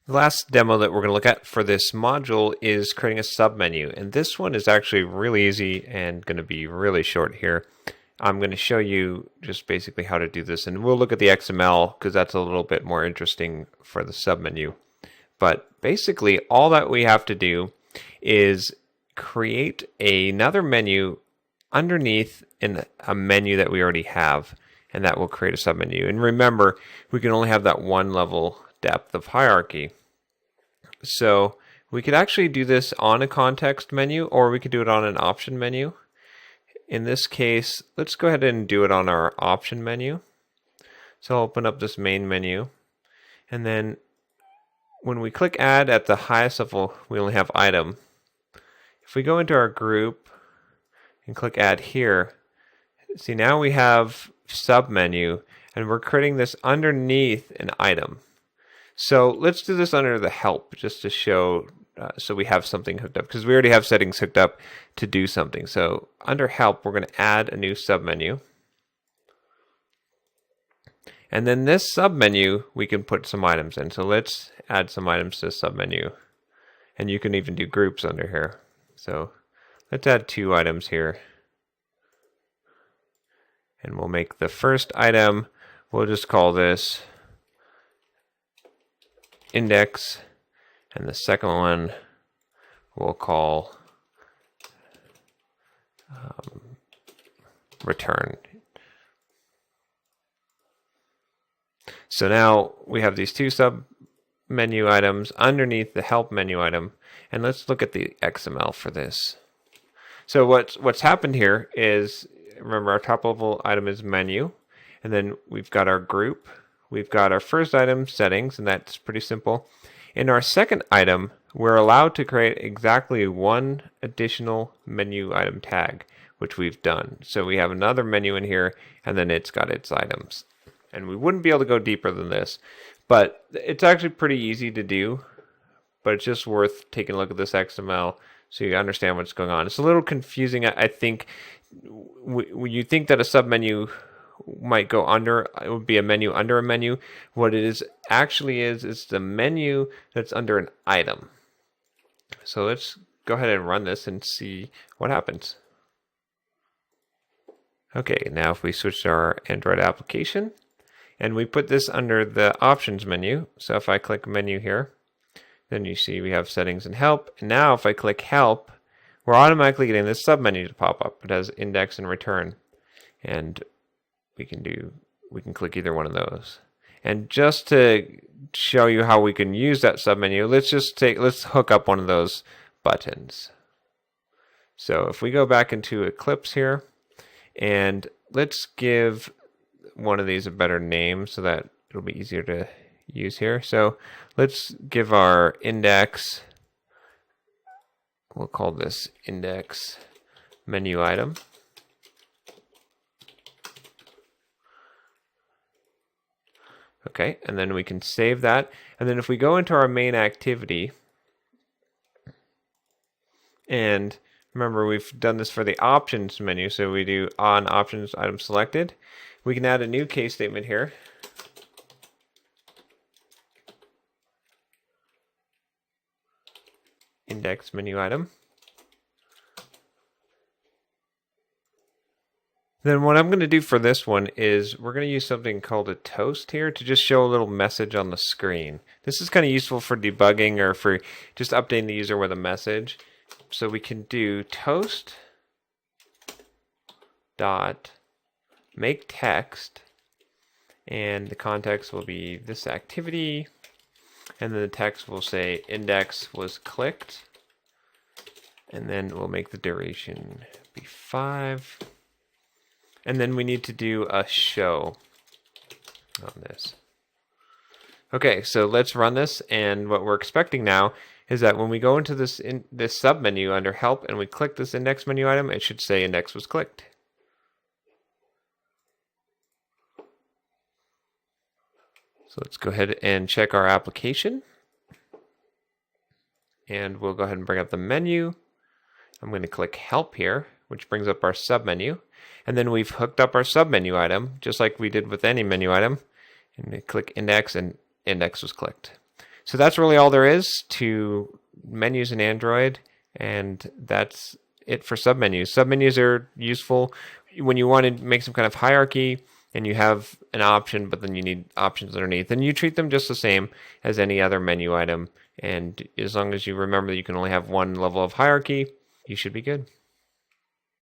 The last demo that we're going to look at for this module is creating a submenu, and this one is actually really easy and going to be really short here. I'm going to show you just basically how to do this, and we'll look at the XML because that's a little bit more interesting for the submenu. But basically all that we have to do is create another menu underneath in a menu that we already have, and that will create a submenu. And remember, we can only have that one level depth of hierarchy. So we could actually do this on a context menu, or we could do it on an option menu. In this case, let's go ahead and do it on our option menu. So I'll open up this main menu, and then when we click add at the highest level, we only have item. If we go into our group and click add here, see now we have submenu, and we're creating this underneath an item. So let's do this under the help just to show, so we have something hooked up, because we already have settings hooked up to do something. So under help, we're going to add a new submenu. And then this submenu, we can put some items in. So let's add some items to the submenu. And you can even do groups under here. So let's add 2 items here. And we'll make the first item, we'll just call this index, and the second one we'll call return. So now we have these 2 sub menu items underneath the help menu item, and let's look at the XML for this. So what's happened here is, remember our top level item is menu, and then we've got our group. We've got our first item settings, and that's pretty simple. In our second item, we're allowed to create exactly 1 additional menu item tag, which we've done. So we have another menu in here, and then it's got its items. And we wouldn't be able to go deeper than this, but it's actually pretty easy to do, but it's just worth taking a look at this XML so you understand what's going on. It's a little confusing, I think. When you think that a submenu might go under, it would be a menu under a menu. What it is actually is the menu that's under an item. So let's go ahead and run this and see what happens. Okay, now if we switch to our Android application, and we put this under the options menu. So if I click menu here, then you see we have settings and help. And now if I click help, we're automatically getting this submenu to pop up. It has index and return. And we can click either one of those. And just to show you how we can use that submenu, let's hook up one of those buttons. So if we go back into Eclipse here, and let's give one of these a better name so that it'll be easier to use here. So let's give our index, we'll call this index menu item. Okay, and then we can save that. And then if we go into our main activity, and remember we've done this for the options menu, so we do on options item selected. We can add a new case statement here. Index menu item. Then what I'm going to do for this one is we're going to use something called a toast here to just show a little message on the screen. This is kind of useful for debugging or for just updating the user with a message. So we can do toast dot make text, and the context will be this activity, and then the text will say index was clicked, and then we'll make the duration be 5. And then we need to do a show on this. Okay, so let's run this, and what we're expecting now is that when we go into this submenu under help and we click this index menu item, it should say index was clicked. So let's go ahead and check our application. And we'll go ahead and bring up the menu. I'm going to click help here, which brings up our submenu. And then we've hooked up our submenu item, just like we did with any menu item. And we click index, and index was clicked. So that's really all there is to menus in Android, and that's it for submenus. Submenus are useful when you want to make some kind of hierarchy and you have an option, but then you need options underneath, and you treat them just the same as any other menu item. And as long as you remember that you can only have one level of hierarchy, you should be good.